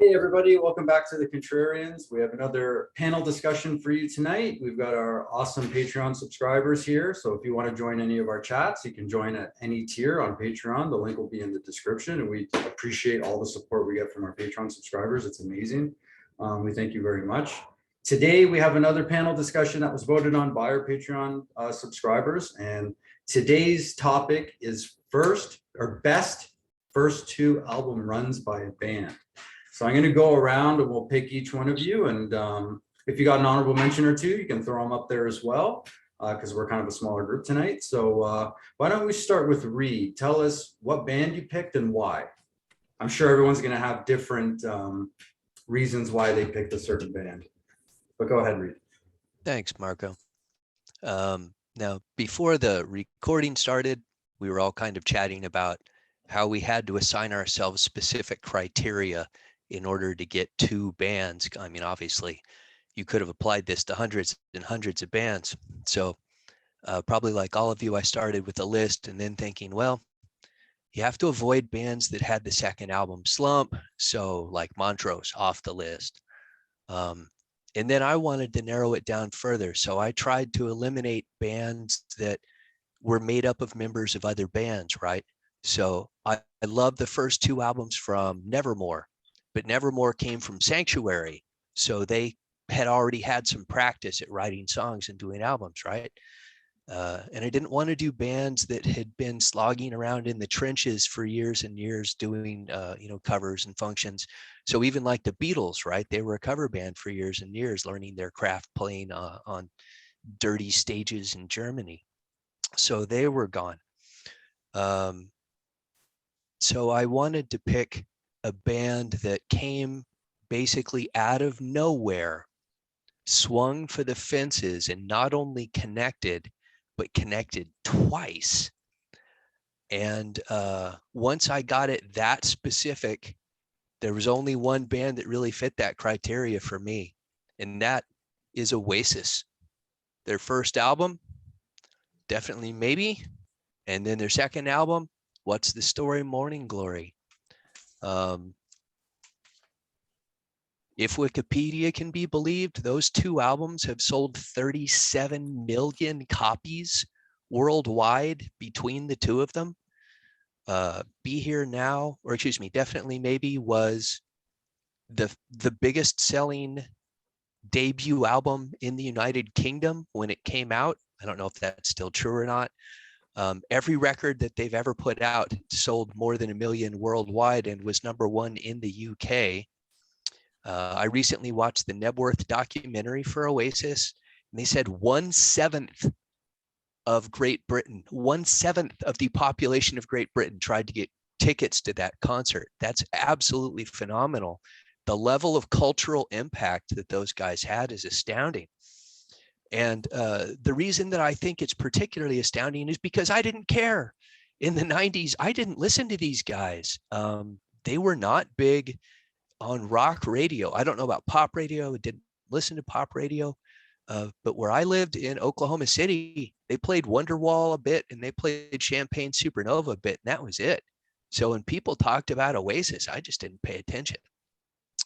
Hey everybody, welcome back to the Contrarians. We have another panel discussion for you tonight. We've got our awesome Patreon subscribers here. So if you want to join any of our chats, you can join at any tier on Patreon. The link will be in the description, and we appreciate all the support we get from our Patreon subscribers. It's amazing. We thank you very much. Today we have another panel discussion that was voted on by our Patreon subscribers. And today's topic is best first two album runs by a band. So I'm going to go around and we'll pick each one of you. And if you got an honorable mention or two, you can throw them up there as well, because we're kind of a smaller group tonight. So why don't we start with Reed? Tell us what band you picked and why. I'm sure everyone's going to have different reasons why they picked a certain band. But go ahead, Reed. Thanks, Marco. Now, before the recording started, we were all kind of chatting about how we had to assign ourselves specific criteria in order to get two bands. I mean, obviously, you could have applied this to hundreds and hundreds of bands. So probably like all of you, I started with a list and then thinking, well, you have to avoid bands that had the second album slump. So like Montrose off the list. And then I wanted to narrow it down further. So I tried to eliminate bands that were made up of members of other bands, right? So I love the first two albums from Nevermore, but Nevermore came from Sanctuary. So they had already had some practice at writing songs and doing albums, right? And I didn't want to do bands that had been slogging around in the trenches for years and years doing, covers and functions. So even like the Beatles, right? They were a cover band for years and years, learning their craft playing on dirty stages in Germany. So they were gone. So I wanted to pick a band that came basically out of nowhere, swung for the fences, and not only connected, but connected twice. And once I got it that specific, there was only one band that really fit that criteria for me, and that is Oasis. Their first album, Definitely Maybe, and then their second album, What's the Story, Morning Glory. If Wikipedia can be believed, those two albums have sold 37 million copies worldwide between the two of them. Be Here Now, or excuse me, Definitely Maybe was the biggest selling debut album in the United Kingdom when it came out. I don't know if that's still true or not. Every record that they've ever put out sold more than 1 million worldwide and was #1 in the UK. I recently watched the Nebworth documentary for Oasis, and they said 1/7 of Great Britain, 1/7 of the population of Great Britain tried to get tickets to that concert. That's absolutely phenomenal. The level of cultural impact that those guys had is astounding. And the reason that I think it's particularly astounding is because I didn't care. In the 90s, I didn't listen to these guys. They were not big on rock radio. I don't know about pop radio. I didn't listen to pop radio. But where I lived in Oklahoma City, they played Wonderwall a bit and they played Champagne Supernova a bit, and that was it. So when people talked about Oasis, I just didn't pay attention.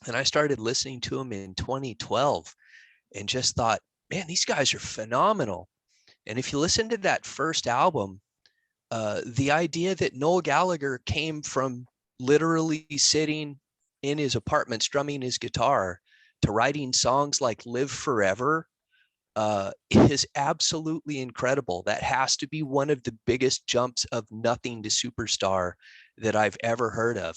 And I started listening to them in 2012 and just thought, man, these guys are phenomenal. And if you listen to that first album, the idea that Noel Gallagher came from literally sitting in his apartment strumming his guitar to writing songs like Live Forever is absolutely incredible. That has to be one of the biggest jumps of nothing to superstar that I've ever heard of.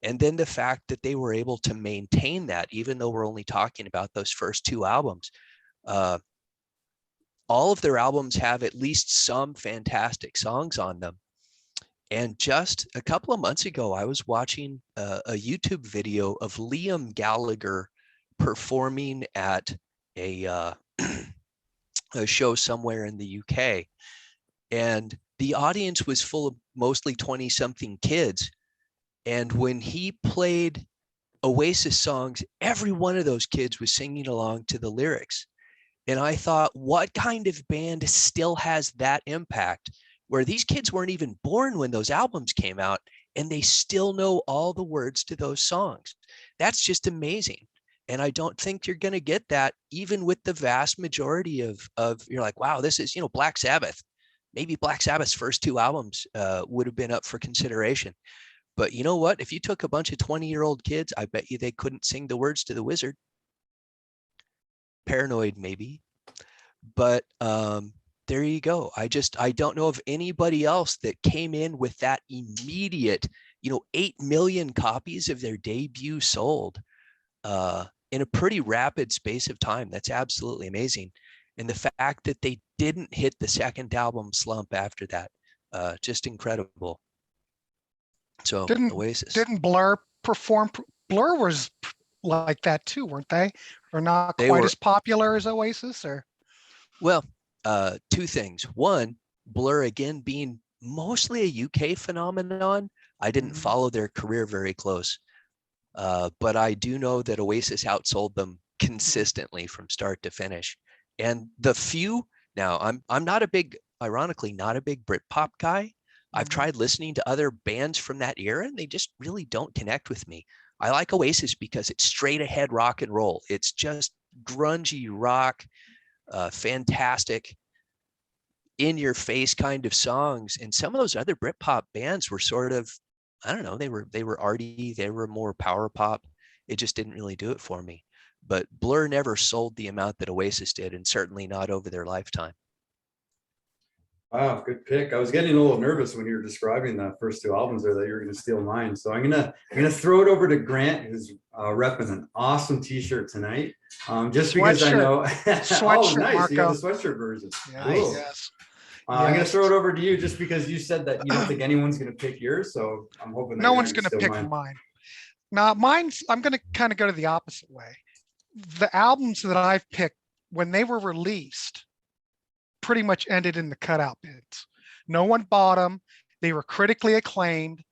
And then the fact that they were able to maintain that, even though we're only talking about those first two albums. All of their albums have at least some fantastic songs on them. And just a couple of months ago, I was watching a YouTube video of Liam Gallagher performing at a show somewhere in the UK. And the audience was full of mostly 20-something kids. And when he played Oasis songs, every one of those kids was singing along to the lyrics. And I thought, what kind of band still has that impact, where these kids weren't even born when those albums came out, and they still know all the words to those songs. That's just amazing. And I don't think you're going to get that even with the vast majority of you're like, wow, this is, Black Sabbath. Maybe Black Sabbath's first two albums would have been up for consideration. But you know what? If you took a bunch of 20-year-old kids, I bet you they couldn't sing the words to The Wizard. Paranoid, maybe. But there you go. I don't know of anybody else that came in with that immediate, 8 million copies of their debut sold in a pretty rapid space of time. That's absolutely amazing. And the fact that they didn't hit the second album slump after that, just incredible. So Oasis. Didn't Blur perform? Blur was like that too, weren't they? Or not quite as popular as Oasis, or? Well, two things. One, Blur, again, being mostly a UK phenomenon. I didn't follow their career very close, but I do know that Oasis outsold them consistently from start to finish. And the few, now I'm not a big, ironically, not a big Britpop guy. I've tried listening to other bands from that era, and they just really don't connect with me. I like Oasis because it's straight ahead rock and roll. It's just grungy rock, fantastic, in your face kind of songs. And some of those other Britpop bands were sort of, I don't know, they were arty, they were more power pop. It just didn't really do it for me. But Blur never sold the amount that Oasis did, and certainly not over their lifetime. Wow, good pick. I was getting a little nervous when you were describing the first two albums there that you were going to steal mine. So I'm gonna throw it over to Grant, who's repping an awesome T-shirt tonight. Just because I know. Oh, nice! You got the sweatshirt version. Yes. Cool. Yes. I'm gonna throw it over to you just because you said that you don't think anyone's gonna pick yours. So I'm hoping that no one's gonna pick mine. Now, I'm gonna kind of go to the opposite way. The albums that I've picked, when they were released, pretty much ended in the cutout bins. No one bought them. They were critically acclaimed,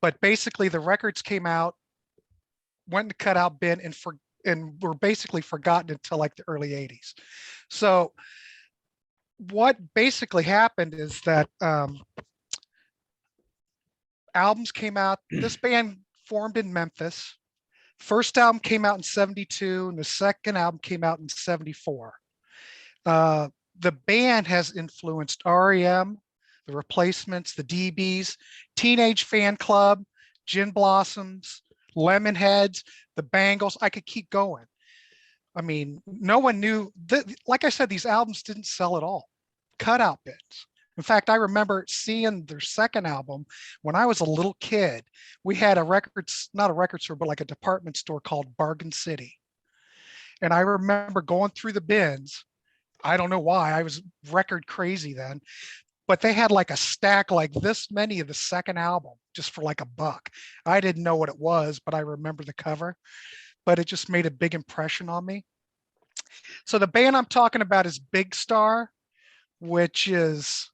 but basically the records came out, went in the cutout bin, and were basically forgotten until like the early 80s. So what basically happened is that albums came out. This band formed in Memphis. First album came out in 72, and the second album came out in 74. The band has influenced REM, the Replacements, the DBs, Teenage Fan Club, Gin Blossoms, Lemonheads, the Bangles. I could keep going. I mean, no one knew that, like I said, these albums didn't sell at all. Cutout bins. In fact, I remember seeing their second album when I was a little kid. We had not a record store, but like a department store called Bargain City. And I remember going through the bins. I don't know why, I was record crazy then, but they had like a stack like this many of the second album just for like $1. I didn't know what it was, but I remember the cover, but it just made a big impression on me. So the band I'm talking about is Big Star, which is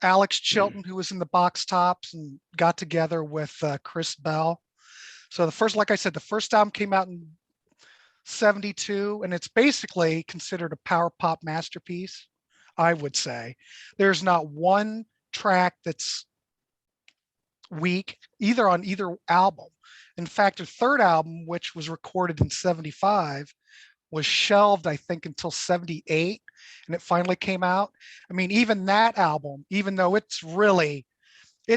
Alex Chilton, who was in the Box Tops and got together with Chris Bell. So like I said, the first album came out in 72, and it's basically considered a power pop masterpiece, I would say. There's not one track that's weak, either on either album. In fact, their third album, which was recorded in 75, was shelved, I think, until 78, and it finally came out. I mean, even that album, even though it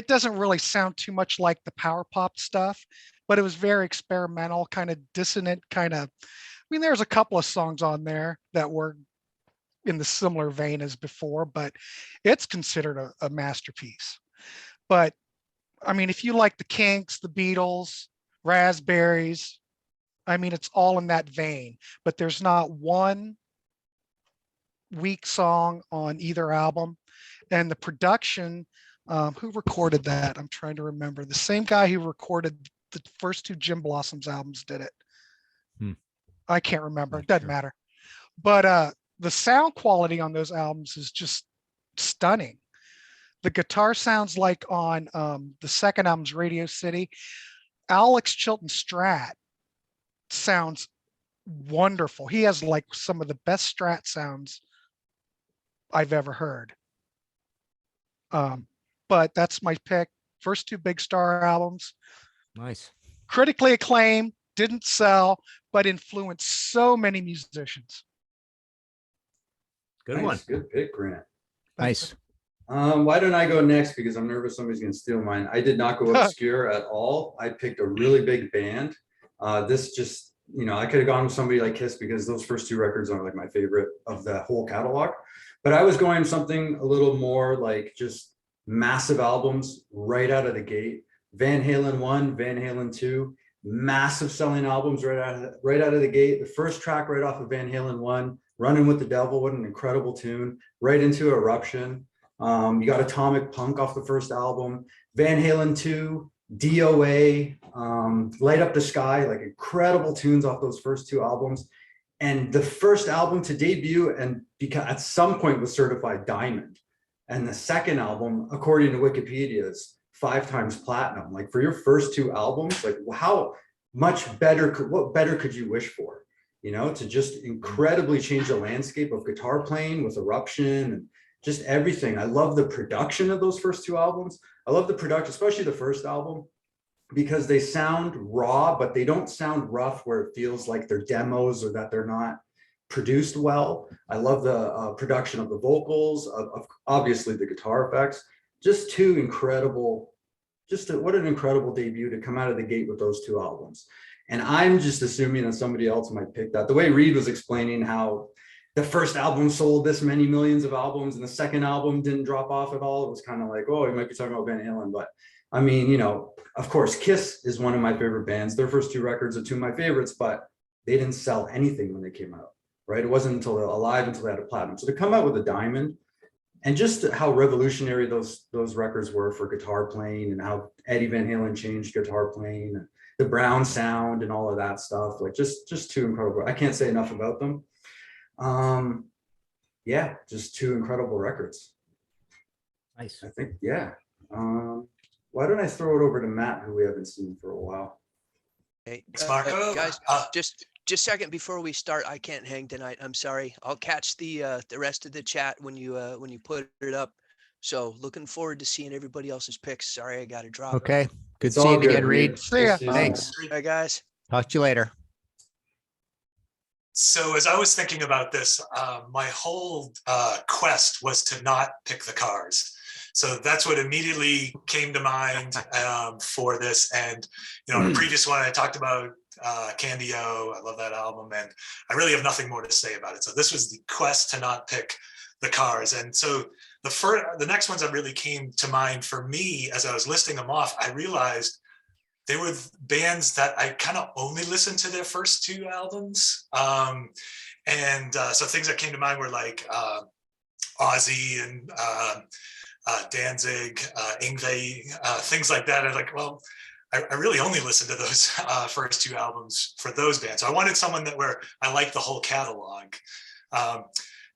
doesn't really sound too much like the power pop stuff, but it was very experimental, kind of dissonant, there's a couple of songs on there that were in the similar vein as before, but it's considered a masterpiece. But I mean, if you like the Kinks, the Beatles, Raspberries, I mean, it's all in that vein, but there's not one weak song on either album. And the production, who recorded that? I'm trying to remember. The same guy who recorded the first two Gin Blossoms albums did it. I can't remember. It doesn't matter. But the sound quality on those albums is just stunning. The guitar sounds like on the second album's Radio City. Alex Chilton Strat sounds wonderful. He has like some of the best Strat sounds I've ever heard. But that's my pick. First two Big Star albums, Nice. critically acclaimed, didn't sell, but influenced so many musicians. Good Nice, one. good pick, Grant. Nice. Why don't I go next? Because I'm nervous somebody's gonna steal mine. I did not go obscure at all. I picked a really big band. This just, I could have gone with somebody like Kiss because those first two records are like my favorite of the whole catalog. But I was going something a little more like just massive albums right out of the gate. Van Halen 1, Van Halen 2, massive selling albums right out of the gate. The first track right off of Van Halen 1, Running with the Devil, what an incredible tune, right into Eruption. You got Atomic Punk off the first album, Van Halen 2, DOA, Light Up the Sky, like incredible tunes off those first two albums. And the first album to debut and because at some point was certified diamond. And the second album, according to Wikipedia, is 5 times platinum. Like for your first two albums, like how much better what better could you wish for? To just incredibly change the landscape of guitar playing with Eruption and just everything. I love the production of those first two albums. I love the production, especially the first album, because they sound raw, but they don't sound rough where it feels like they're demos or that they're not produced well. I love the production of the vocals, of obviously the guitar effects. Just two incredible, what an incredible debut to come out of the gate with those two albums. And I'm just assuming that somebody else might pick that. The way Reed was explaining how the first album sold this many millions of albums and the second album didn't drop off at all, it was kind of like, oh, he might be talking about Van Halen. But I mean, of course, Kiss is one of my favorite bands. Their first two records are two of my favorites, but they didn't sell anything when they came out, right? It wasn't until they had a platinum. So to come out with a diamond, and just how revolutionary those records were for guitar playing and how Eddie Van Halen changed guitar playing, the Brown sound and all of that stuff, like just two incredible. I can't say enough about them. Yeah, just two incredible records. Nice. I think, yeah. Why don't I throw it over to Matt, who we haven't seen for a while? Hey, Thanks, Marco. guys, just a second before we start. I can't hang tonight. I'm sorry. I'll catch the rest of the chat when you put it up. So looking forward to seeing everybody else's picks. Sorry, I got to drop. Okay. Good It's all seeing you good, again, Reed. See ya. Thanks. Bye, guys. Talk to you later. So as I was thinking about this, my whole quest was to not pick the Cars. So that's what immediately came to mind for this. And, the previous one I talked about Candy-O, I love that album, and I really have nothing more to say about it. So this was the quest to not pick the Cars. And so the next ones that really came to mind for me as I was listing them off, I realized they were bands that I kind of only listened to their first two albums. So things that came to mind were like Ozzy and Danzig, Yngwie, things like that. And like, well, I really only listened to those first two albums for those bands. So I wanted someone where I liked the whole catalog.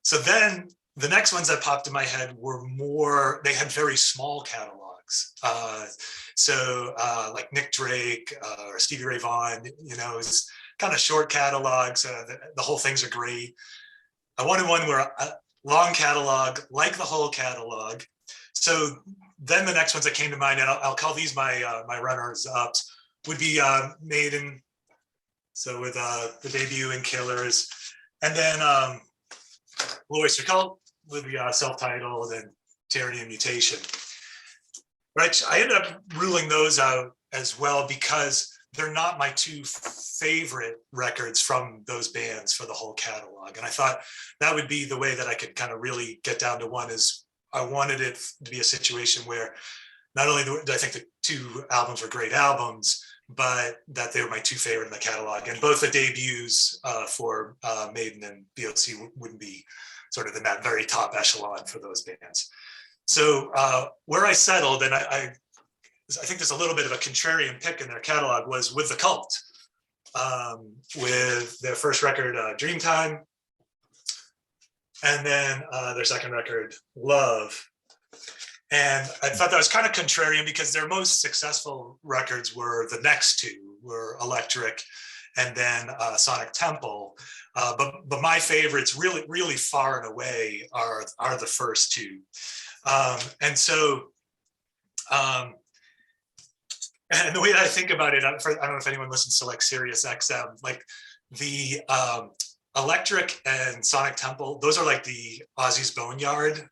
So then the next ones that popped in my head were they had very small catalogs. Like Nick Drake or Stevie Ray Vaughan, it's kind of short catalogs. The whole things are great. I wanted one where a long catalog, like the whole catalog. So then the next ones that came to mind, and I'll call these my runners up, would be Maiden. So with the debut in Killers, and then Blue Oyster Cult with the self-titled and Tyranny and Mutation. Right, I ended up ruling those out as well because they're not my two favorite records from those bands for the whole catalog. And I thought that would be the way that I could kind of really get down to one. Is I wanted it to be a situation where not only do I think the two albums were great albums, but that they were my two favorite in the catalog. And both the debuts for Maiden and BOC wouldn't be sort of in that very top echelon for those bands. So where I settled, and I think there's a little bit of a contrarian pick in their catalog, was with the Cult, with their first record, Dreamtime, and then their second record, Love. And I thought that was kind of contrarian because their most successful records were the next two, were Electric and then Sonic Temple. But my favorites really, really far and away are the first two. And so And the way that I think about it, I don't know if anyone listens to like Sirius XM, like the Electric and Sonic Temple, those are like the Ozzy's Boneyard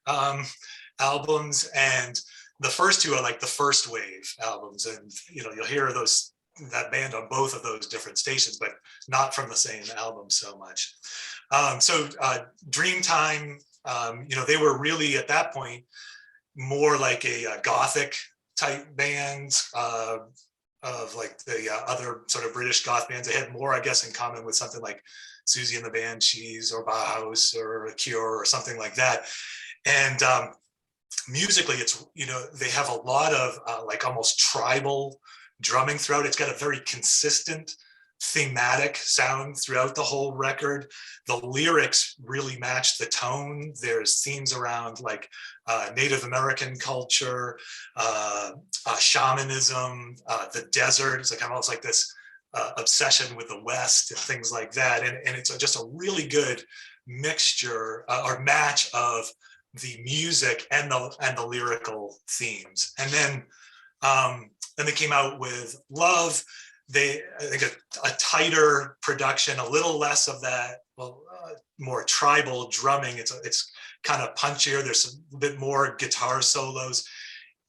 albums, and the first two are like the first wave albums, and you'll hear that band on both of those different stations, but not from the same album so much. So Dreamtime, they were really at that point more like a gothic type band of like the other sort of British goth bands. They had more, I guess, in common with something like Susie and the Banshees or Bauhaus or Cure or something like that. And musically, it's, they have a lot of like almost tribal drumming throughout. It's got a very consistent thematic sound throughout the whole record. The lyrics really match the tone. There's themes around like Native American culture, shamanism, the desert. It's like almost like this obsession with the West and things like that. And it's just a really good mixture or match of the music and the lyrical themes. And then they came out with Love. I think a tighter production, a little less of that, more tribal drumming. It's kind of punchier. There's a bit more guitar solos.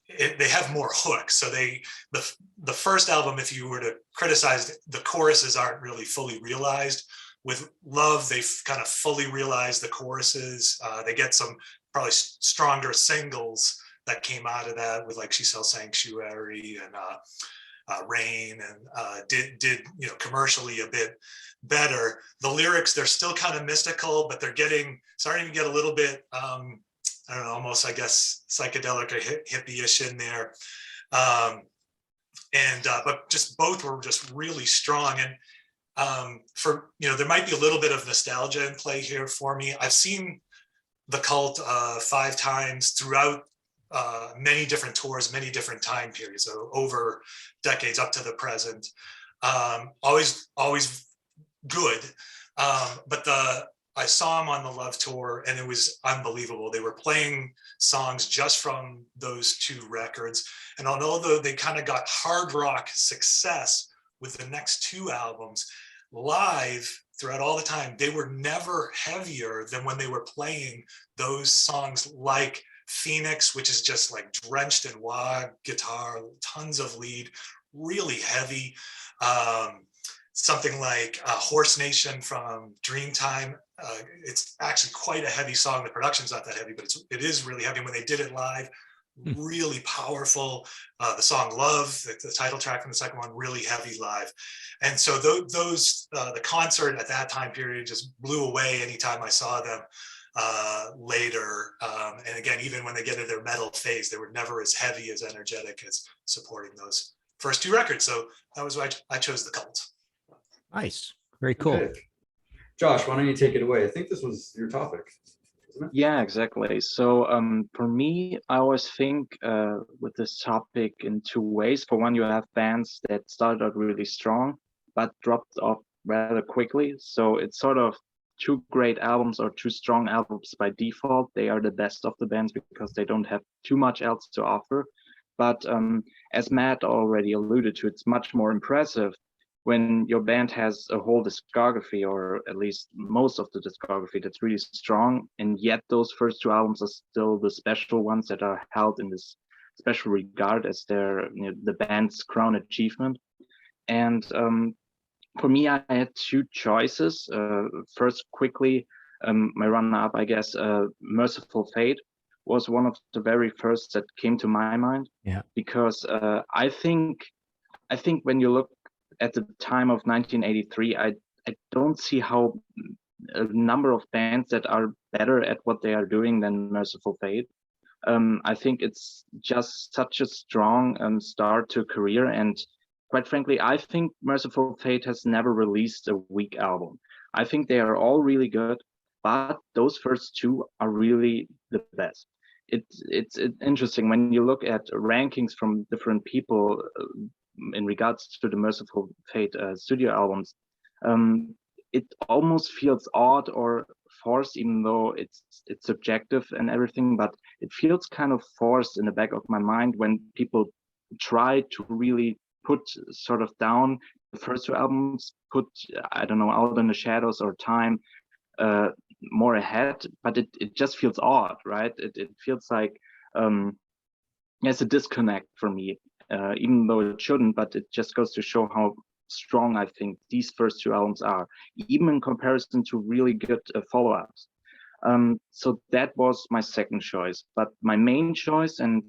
They have more hooks. So the first album, if you were to criticize, the choruses aren't really fully realized. With Love, they've kind of fully realized the choruses. They get some probably stronger singles that came out of that, with like She Sells Sanctuary and Rain, and did commercially a bit better. The lyrics, they're still kind of mystical, but they're starting to get a little bit I don't know, almost, I guess, psychedelic or hippie-ish in there. But just both were just really strong. And there might be a little bit of nostalgia in play here for me. I've seen the Cult 5 times throughout many different tours, many different time periods, so over decades up to the present. Always good. But I saw them on the Love tour, and it was unbelievable. They were playing songs just from those 2 records. And although they kind of got hard rock success with the next 2 albums, live throughout all the time, they were never heavier than when they were playing those songs like Phoenix, which is just like drenched in wah guitar, tons of lead, really heavy. Something like Horse Nation from Dreamtime. It's actually quite a heavy song. The production's not that heavy, but it is really heavy. When they did it live, really powerful. The song Love, the title track from the second one, really heavy live. And so the concert at that time period just blew away anytime I saw them later. And again, even when they get into their metal phase, they were never as heavy, as energetic as supporting those first 2 records. So that was why I chose the Cult. Nice. Very cool. Okay. Josh, why don't you take it away? I think this was your topic, isn't it? Yeah, exactly. So for me, I always think with this topic in 2 ways. For one, you have bands that started out really strong, but dropped off rather quickly. So it's sort of 2 great albums or 2 strong albums by default. They are the best of the bands because they don't have too much else to offer. But as Matt already alluded to, it's much more impressive when your band has a whole discography, or at least most of the discography, that's really strong, and yet those first 2 albums are still the special ones that are held in this special regard as their the band's crown achievement. And for me, I had 2 choices. First, quickly, my runner-up, I guess, Merciful Fate was one of the very first that came to my mind. Yeah. Because I think when you look at the time of 1983, I don't see how a number of bands that are better at what they are doing than Merciful Fate. I think it's just such a strong start to a career, and quite frankly, I think Merciful Fate has never released a weak album. I think they are all really good, but those first 2 are really the best. It's interesting when you look at rankings from different people in regards to the Merciful Fate studio albums. It almost feels odd or forced, even though it's subjective and everything, but it feels kind of forced in the back of my mind when people try to really put sort of down. The first two albums put, I don't know, Out in the Shadows or Time more ahead, but it just feels odd, right? It feels like there's a disconnect for me, even though it shouldn't, but it just goes to show how strong I think these first two albums are, even in comparison to really good follow-ups. So that was my second choice, but my main choice, and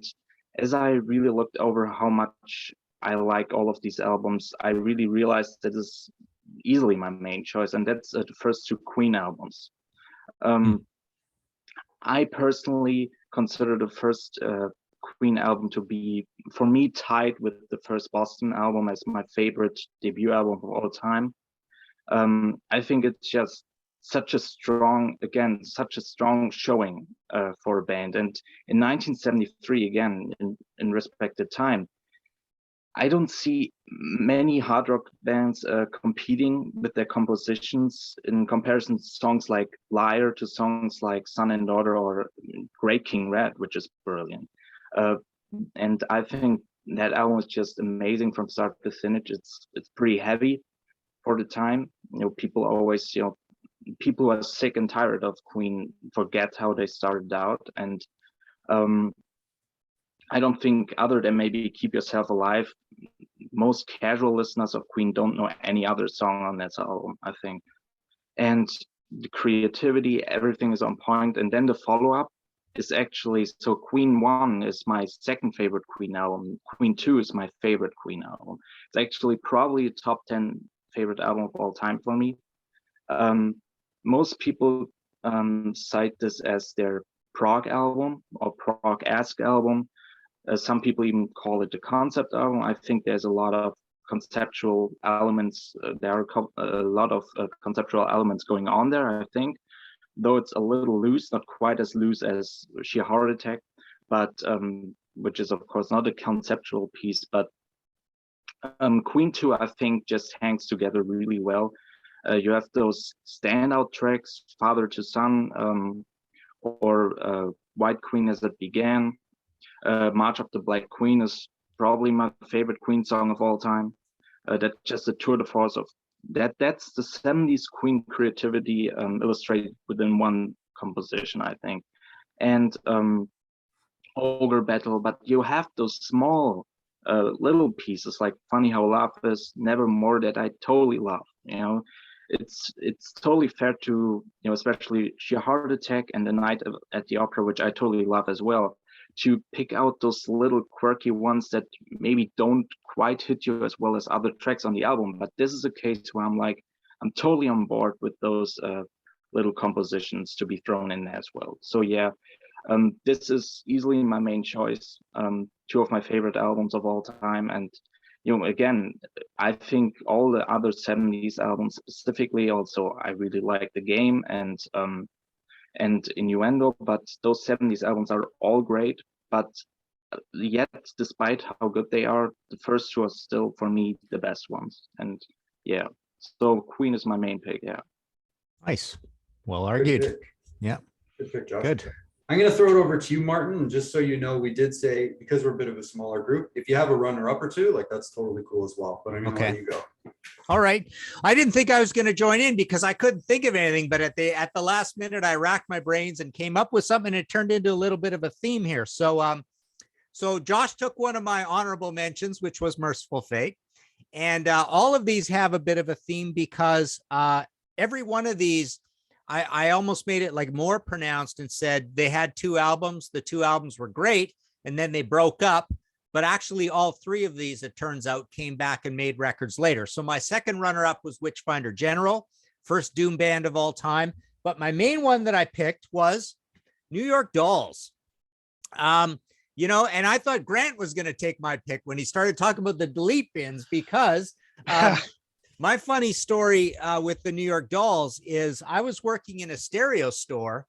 as I really looked over how much I like all of these albums, I really realized that is easily my main choice, and that's the first two Queen albums. I personally consider the first Queen album to be, for me, tied with the first Boston album as my favorite debut album of all time. I think it's just such a strong showing for a band. And in 1973, again, in respected time, I don't see many hard rock bands competing with their compositions in comparison to songs like Liar to songs like Son and Daughter or Great King Red, which is brilliant. And I think that album is just amazing from start to finish. It's pretty heavy for the time. You know, people always, people who are sick and tired of Queen forget how they started out. And I don't think, other than maybe Keep Yourself Alive, most casual listeners of Queen don't know any other song on that album, I think. And the creativity, everything is on point. And then the follow-up is actually, so Queen 1 is my second favorite Queen album. Queen 2 is my favorite Queen album. It's actually probably a top 10 favorite album of all time for me. Most people cite this as their prog album or prog-esque album. Some people even call it the concept album. I think there's a lot of conceptual elements. There are a lot of conceptual elements going on there, I think, though it's a little loose, not quite as loose as Sheer Heart Attack, but which is of course not a conceptual piece. But Queen 2, I think, just hangs together really well. You have those standout tracks, Father to Son, or White Queen as it began. March of the Black Queen is probably my favorite Queen song of all time. That's just a tour de force of that. That's the 70s Queen creativity illustrated within one composition, I think. And Ogre Battle, but you have those small little pieces like Funny How Love Is, Nevermore, that I totally love. It's totally fair to, especially Sheer Heart Attack and The Night at the Opera, which I totally love as well, to pick out those little quirky ones that maybe don't quite hit you as well as other tracks on the album. But this is a case where I'm totally on board with those little compositions to be thrown in as well. So yeah, this is easily my main choice. Two of my favorite albums of all time. And, again, I think all the other 70s albums specifically, also, I really like The Game and Innuendo, but those 70s albums are all great. But yet, despite how good they are, the first two are still, for me, the best ones. And yeah, so Queen is my main pick. Yeah. Nice. Well argued. Good pick. Yeah. Good pick, Josh. Good. I'm going to throw it over to you, Martin. And just so you know, we did say, because we're a bit of a smaller group, if you have a runner up or two, like that's totally cool as well. But I'm going to let you go. All right. I didn't think I was going to join in because I couldn't think of anything, but at the last minute, I racked my brains and came up with something, and it turned into a little bit of a theme here. So, so Josh took one of my honorable mentions, which was Merciful Fate. And all of these have a bit of a theme because every one of these, I almost made it like more pronounced and said they had two albums. The two albums were great, and then they broke up. But actually, all three of these, it turns out, came back and made records later. So my second runner-up was Witchfinder General, first doom band of all time. But my main one that I picked was New York Dolls. And I thought Grant was going to take my pick when he started talking about the delete bins, because my funny story with the New York Dolls is I was working in a stereo store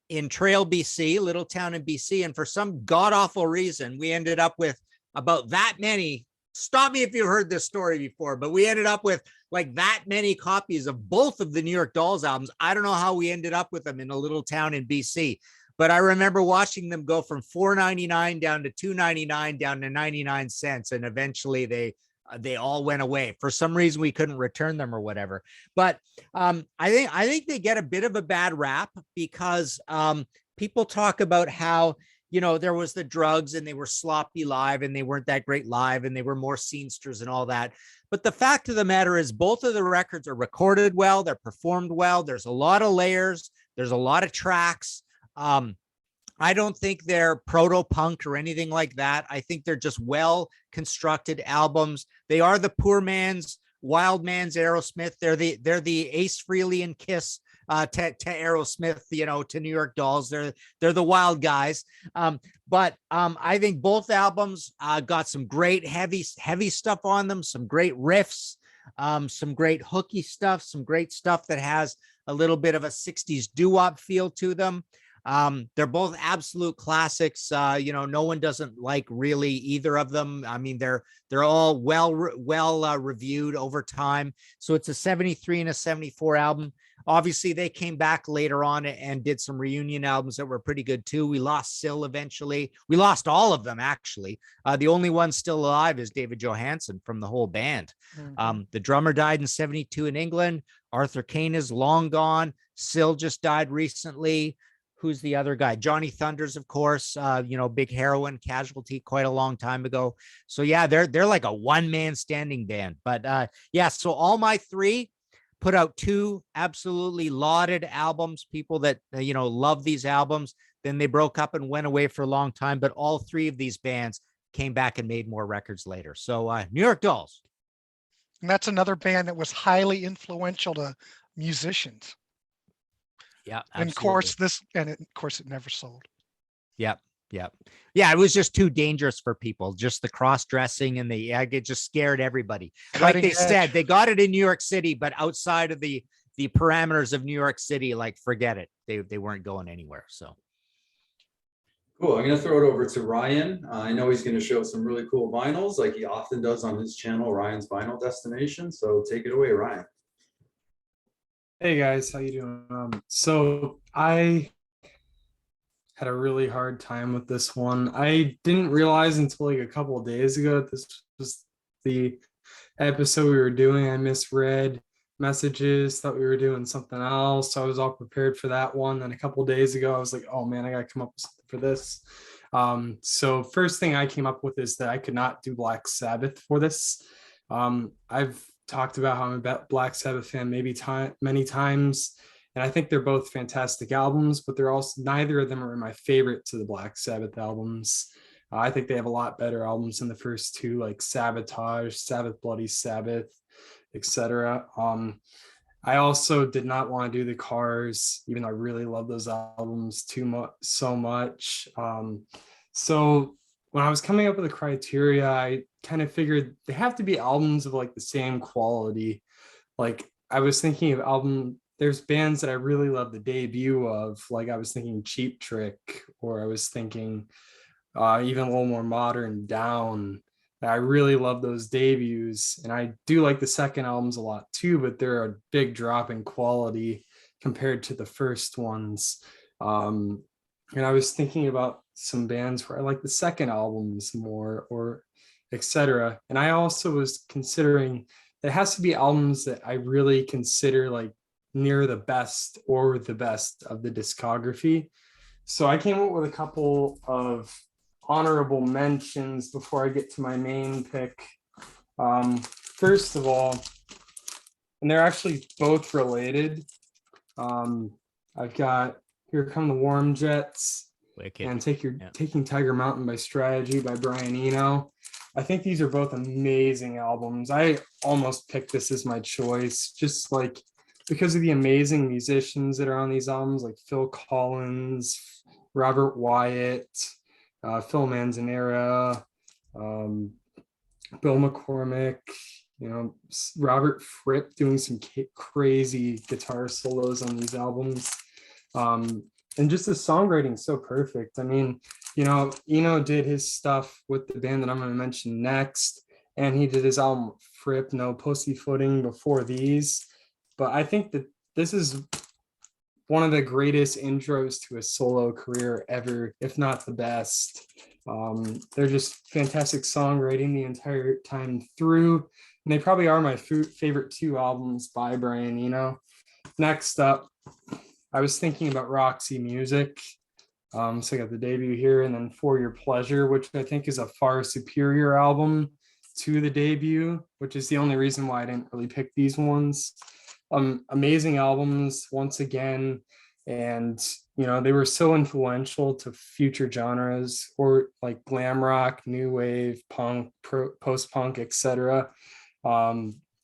in Trail, BC, little town in BC. And for some god-awful reason, we ended up with about that many. Stop me if you've heard this story before, but we ended up with like that many copies of both of the New York Dolls albums. I don't know how we ended up with them in a little town in BC, but I remember watching them go from $4.99 down to $2.99 down to 99 cents. And eventually they they all went away. For some reason, we couldn't return them or whatever. But I think they get a bit of a bad rap because people talk about how, you know, there was the drugs and they were sloppy live and they weren't that great live and they were more scenesters and all that. But the fact of the matter is both of the records are recorded well, they're performed well. There's a lot of layers. There's a lot of tracks. I don't think they're proto-punk or anything like that. I think they're just well-constructed albums. They are the poor man's, wild man's Aerosmith. They're the Ace Frehley and Kiss to Aerosmith, you know, to New York Dolls. They're the wild guys. But I think both albums got some great heavy stuff on them, some great riffs, some great hooky stuff, some great stuff that has a little bit of a 60s doo-wop feel to them. They're both absolute classics. You know, no one doesn't like really either of them. I mean, they're all well reviewed over time. So it's a 73 and a 74 album. Obviously, they came back later on and did some reunion albums that were pretty good too. We lost Syl eventually. We lost all of them, actually. The only one still alive is David Johansen from the whole band. Mhm. The drummer died in 72 in England. Arthur Kane is long gone. Syl just died recently. Who's the other guy? Johnny Thunders, of course, you know, big heroin casualty quite a long time ago. So yeah, they're like a one-man standing band. But yeah, so all my three put out two absolutely lauded albums, people that, you know, love these albums. Then they broke up and went away for a long time. But all three of these bands came back and made more records later. So New York Dolls. And that's another band that was highly influential to musicians. Yeah. And of course it never sold. Yep. Yeah. It was just too dangerous for people. Just the cross-dressing and it just scared everybody. Like they said, they got it in New York City, but outside of the parameters of New York City, like forget it. They weren't going anywhere. So Cool. I'm going to throw it over to Ryan. I know he's going to show some really cool vinyls like he often does on his channel, Ryan's Vinyl Destination. So take it away, Ryan. Hey guys, how you doing? So I had a really hard time with this one. I didn't realize until like a couple of days ago that this was the episode we were doing. I misread messages, thought we were doing something else. So I was all prepared for that one. Then a couple of days ago, I was like, oh man, I gotta come up with something for this. So first thing I came up with is that I could not do Black Sabbath for this. I've talked about how I'm a Black Sabbath fan many times, and I think they're both fantastic albums, but they're also, neither of them are my favorite to the Black Sabbath albums. I think they have a lot better albums than the first two, like Sabotage, Sabbath Bloody Sabbath, etc. I also did not want to do the Cars, even though I really love those albums so much. So when I was coming up with the criteria, I kind of figured they have to be albums of like the same quality. Like I was thinking of there's bands that I really love the debut of, like I was thinking Cheap Trick, or I was thinking even a little more modern, Down. I really love those debuts, and I do like the second albums a lot too, but they're a big drop in quality compared to the first ones. And I was thinking about some bands where I like the second albums more, or etc. And I also was considering it has to be albums that I really consider like near the best or the best of the discography. So I came up with a couple of honorable mentions before I get to my main pick. First of all, and they're actually both related. I've got Here Come the Warm Jets, Wicked. and Taking Tiger Mountain by Strategy by Brian Eno. I think these are both amazing albums. I almost picked this as my choice, just like because of the amazing musicians that are on these albums, like Phil Collins, Robert Wyatt, Phil Manzanera, Bill McCormick, you know, Robert Fripp doing some crazy guitar solos on these albums. And just the songwriting so perfect. I mean, you know, Eno did his stuff with the band that I'm going to mention next, and he did his album Fripp, No Pussyfooting before these. But I think that this is one of the greatest intros to a solo career ever, if not the best. They're just fantastic songwriting the entire time through. And they probably are my favorite 2 albums by Brian Eno. Next up, I was thinking about Roxy Music. So I got the debut here, and then For Your Pleasure, which I think is a far superior album to the debut, which is the only reason why I didn't really pick these ones. Amazing albums once again, and they were so influential to future genres, or like glam rock, new wave, punk, post-punk, etc.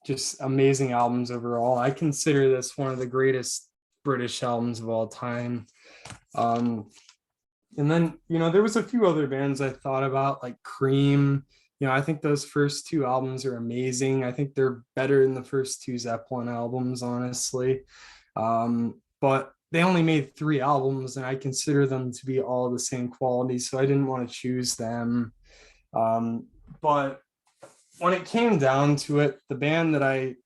Just amazing albums overall. I consider this one of the greatest British albums of all time. And then, there was a few other bands I thought about, like Cream. I think those first 2 albums are amazing. I think they're better than the first 2 Zeppelin albums, honestly. But they only made 3 albums, and I consider them to be all the same quality, so I didn't want to choose them. But when it came down to it, the band that I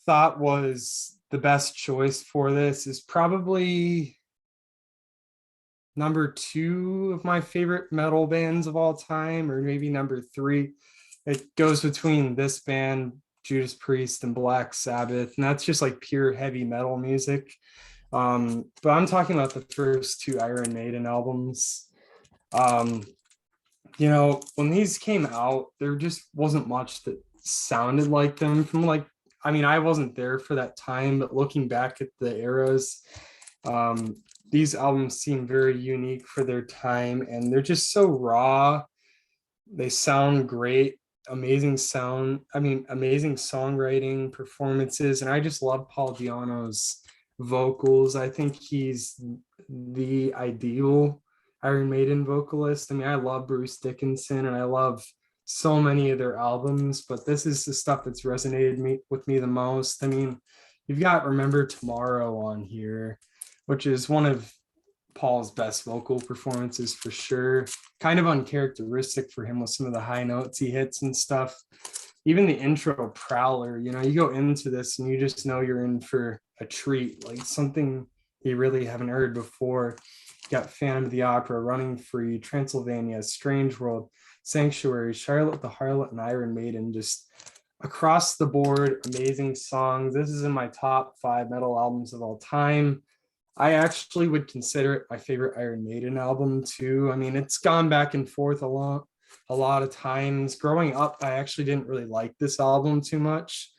thought was the best choice for this is probably number 2 of my favorite metal bands of all time, or maybe number 3. It goes between this band, Judas Priest, and Black Sabbath, and that's just like pure heavy metal music. But I'm talking about the first 2 Iron Maiden albums. When these came out, there just wasn't much that sounded like them from I wasn't there for that time, but looking back at the eras, these albums seem very unique for their time, and they're just so raw. They sound great, amazing songwriting, performances, and I just love Paul Di'Anno's vocals. I think he's the ideal Iron Maiden vocalist. I love Bruce Dickinson, and I love so many of their albums, but this is the stuff that's resonated with me the most. You've got Remember Tomorrow on here, which is one of Paul's best vocal performances for sure. Kind of uncharacteristic for him with some of the high notes he hits and stuff. Even the intro, Prowler, you go into this and you just know you're in for a treat, like something you really haven't heard before. You got Phantom of the Opera, Running Free, Transylvania, Strange World, Sanctuary, Charlotte the Harlot, and Iron Maiden. Just across the board, amazing songs. This is in my top 5 metal albums of all time. I actually would consider it my favorite Iron Maiden album too. It's gone back and forth a lot of times. Growing up, I actually didn't really like this album too much.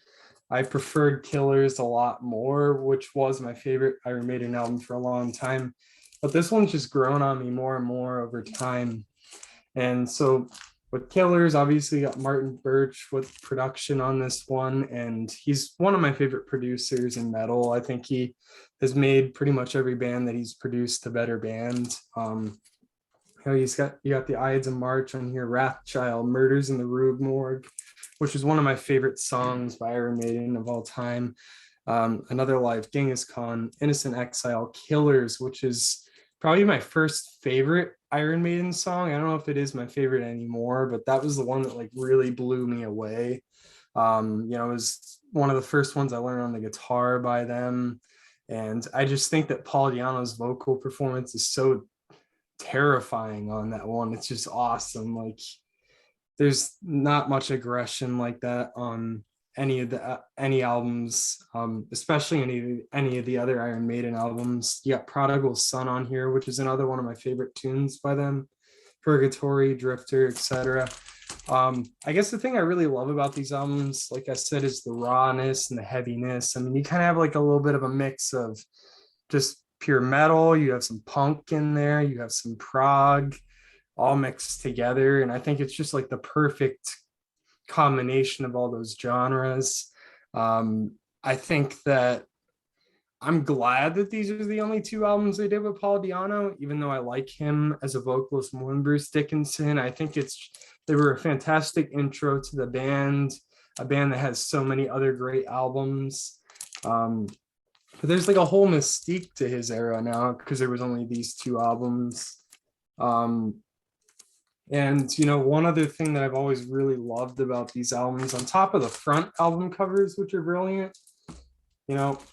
I preferred Killers a lot more, which was my favorite Iron Maiden album for a long time. But this one's just grown on me more and more over time. And so with Killers, obviously got Martin Birch with production on this one, and he's one of my favorite producers in metal. I think he has made pretty much every band that he's produced a better band. You got the Ides of March on here, Wrathchild, Murders in the Rue Morgue, which is one of my favorite songs by Iron Maiden of all time. Another Life, Genghis Khan, Innocent Exile, Killers, which is probably my first favorite Iron Maiden song. I don't know if it is my favorite anymore, but that was the one that really blew me away. It was one of the first ones I learned on the guitar by them. And I just think that Paul Di'Anno's vocal performance is so terrifying on that one. It's just awesome. There's not much aggression like that on any albums, especially any of the other Iron Maiden albums. You got Prodigal Son on here, which is another one of my favorite tunes by them. Purgatory, Drifter, etc. I guess the thing I really love about these albums, like I said, is the rawness and the heaviness. You kind of have a little bit of a mix of just pure metal. You have some punk in there, you have some prog, all mixed together, and I think it's just the perfect combination of all those genres. I think that I'm glad that these are the only 2 albums they did with Paul Di'Anno, even though I like him as a vocalist more than Bruce Dickinson. I think they were a fantastic intro to the band, a band that has so many other great albums. But there's a whole mystique to his era now because there was only these 2 albums. And one other thing that I've always really loved about these albums, on top of the front album covers, which are brilliant,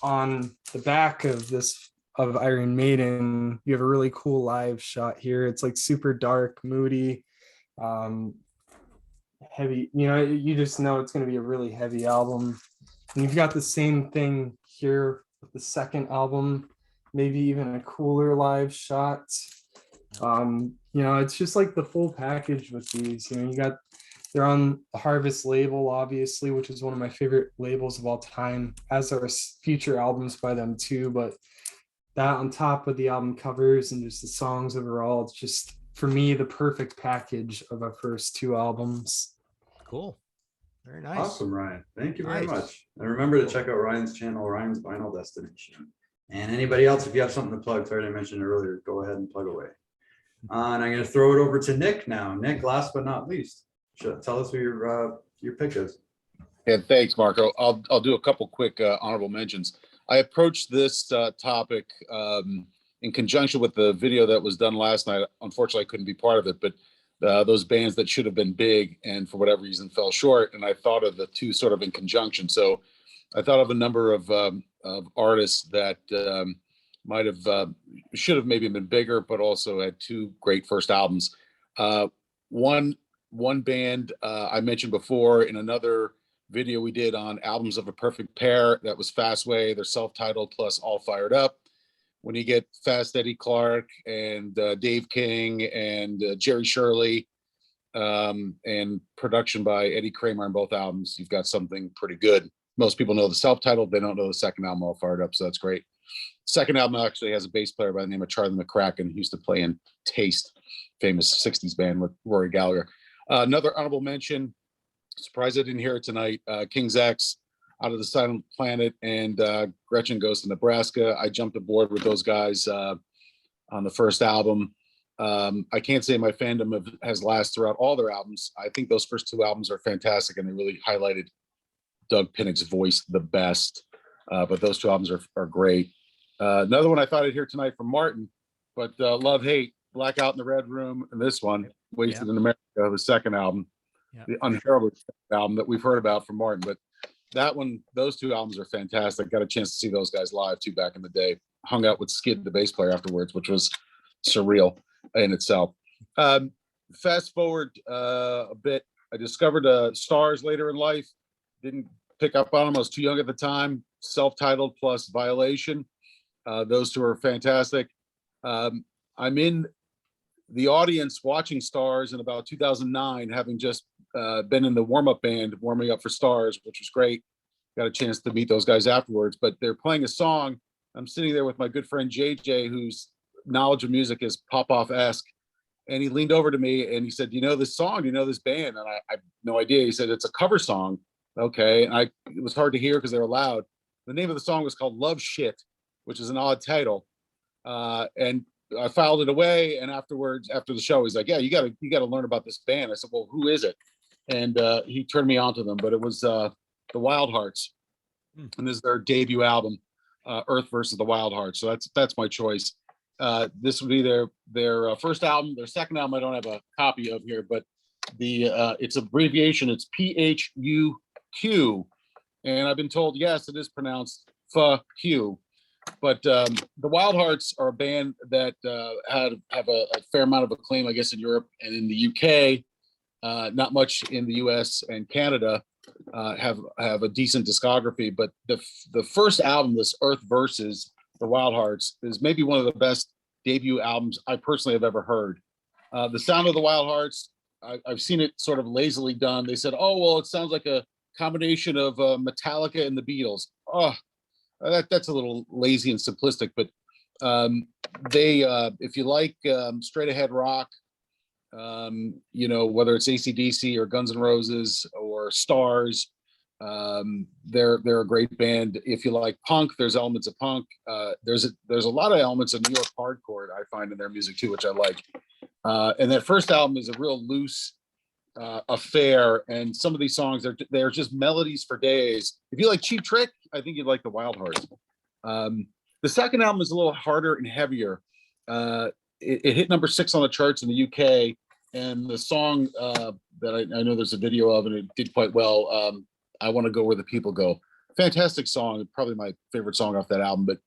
on the back of this of Iron Maiden, you have a really cool live shot here. It's like super dark, moody, heavy. You know, you just know it's going to be a really heavy album. And you've got the same thing here with the second album, maybe even a cooler live shot. You know, it's just like the full package with these. You know, they're on the Harvest label, obviously, which is one of my favorite labels of all time, as are future albums by them too. But that on top of the album covers and just the songs overall, it's just, for me, the perfect package of our first two albums. Cool. Very nice. Awesome, Ryan. Thank you very Nice. much. And remember to check out Ryan's channel, Ryan's Vinyl Destination. And anybody else, if you have something to plug, sorry I mentioned earlier, go ahead and plug away. And I'm going to throw it over to Nick now. Nick, last but not least, tell us who your pick is. Yeah, thanks, Marco. I'll do a couple quick honorable mentions. I approached this topic in conjunction with the video that was done last night. Unfortunately, I couldn't be part of it, but those bands that should have been big and for whatever reason fell short. And I thought of the two sort of in conjunction. So I thought of a number of artists that might have should have maybe been bigger, but also had two great first albums. One band I mentioned before in another video we did on Albums of a Perfect Pair, that was Fastway. They're self-titled plus All Fired Up. When you get Fast Eddie Clark and Dave King and Jerry Shirley, and production by Eddie Kramer on both albums, you've got something pretty good. Most people know the self-titled, they don't know the second album, All Fired Up, so that's great. Second album actually has a bass player by the name of Charlie McCracken, who used to play in Taste, famous 60s band with Rory Gallagher. Another honorable mention, surprised I didn't hear it tonight, King's X, Out of the Silent Planet, and Gretchen Goes to Nebraska. I jumped aboard with those guys on the first album. I can't say my fandom has lasted throughout all their albums. I think those first two albums are fantastic, and they really highlighted Doug Pinnick's voice the best. But those two albums are great. Another one I thought I'd hear tonight from Martin, but Love Hate, Blackout in the Red Room, and this one, Wasted in America, the second album, the unheralded album that we've heard about from Martin. But that one, those two albums are fantastic. Got a chance to see those guys live too back in the day. Hung out with Skid, the bass player, afterwards, which was surreal in itself. Fast forward a bit, I discovered Stars later in life. Didn't pick up on them. I was too young at the time. Self-titled plus Violation. Those two are fantastic. I'm in the audience watching Stars in about 2009, having just been in the warm-up band, warming up for Stars, which was great. Got a chance to meet those guys afterwards, but they're playing a song. I'm sitting there with my good friend JJ, whose knowledge of music is pop-off-esque. And he leaned over to me and he said, "Do you know this song? Do you know this band?" And I have no idea. He said, "It's a cover song." Okay. And it was hard to hear because they were loud. The name of the song was called Love Shit, which is an odd title. And I filed it away. And afterwards, after the show, he's like, "Yeah, you gotta learn about this band." I said, "Well, who is it?" And he turned me on to them, but it was the Wildhearts. And this is their debut album, Earth versus the Wildhearts. So that's my choice. This would be their first album. Their second album I don't have a copy of here, but it's abbreviation. It's PHUQ, and I've been told, yes, it is pronounced FQ. But the Wildhearts are a band that have a fair amount of acclaim, I guess, in Europe and in the UK. Not much in the US and Canada. Have a decent discography, but the first album, this Earth versus the Wildhearts, is maybe one of the best debut albums I personally have ever heard. The sound of the Wildhearts, I've seen it sort of lazily done. They said, "Oh, well, it sounds like a combination of Metallica and the Beatles." Oh, that's a little lazy and simplistic, but they, if you like straight ahead rock, whether it's AC/DC or Guns N' Roses or Stars, they're a great band. If you like punk, there's elements of punk. There's a lot of elements of New York hardcore I find in their music too, which I like. And that first album is a real loose affair, and some of these songs they're just melodies for days. If you like Cheap Trick, I think you'd like the Wildhearts. The second album is a little harder and heavier. It hit number 6 on the charts in the UK, and the song that I know there's a video of, and it did quite well. I Want to Go Where the People Go. Fantastic song, probably my favorite song off that album. But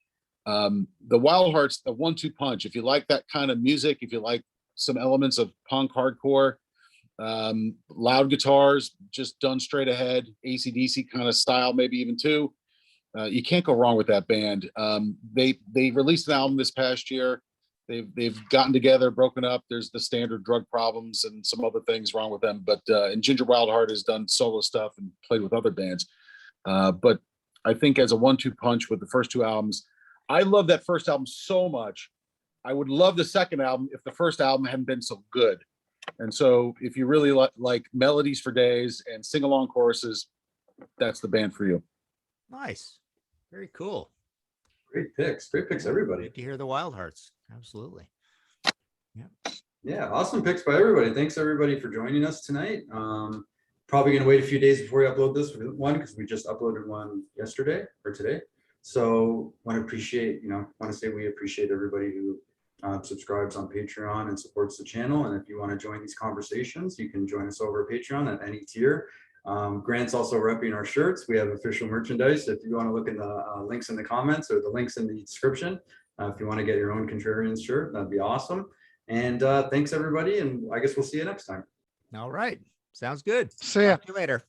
The Wildhearts, the 1-2 punch. If you like that kind of music, if you like some elements of punk hardcore, loud guitars, just done straight ahead, AC/DC kind of style, maybe even too. You can't go wrong with that band. They released an album this past year. They've gotten together, broken up. There's the standard drug problems and some other things wrong with them. But and Ginger Wildheart has done solo stuff and played with other bands. But I think as a 1-2 punch with the first 2 albums, I love that first album so much. I would love the second album if the first album hadn't been so good. And so if you really like melodies for days and sing along choruses, that's the band for you. Nice. Very cool. Great picks, everybody. Good to hear the Wildhearts. Absolutely. Yeah, awesome picks by everybody. Thanks everybody for joining us tonight. Probably gonna wait a few days before we upload this one because we just uploaded one yesterday or today. So want to say we appreciate everybody who subscribes on Patreon and supports the channel. And if you want to join these conversations, you can join us over at Patreon at any tier. Grant's also repping our shirts. We have official merchandise. If you want to look in the links in the comments or the links in the description, if you want to get your own Contrarians shirt, that'd be awesome. And thanks everybody. And I guess we'll see you next time. All right. Sounds good. See ya. Talk to you later.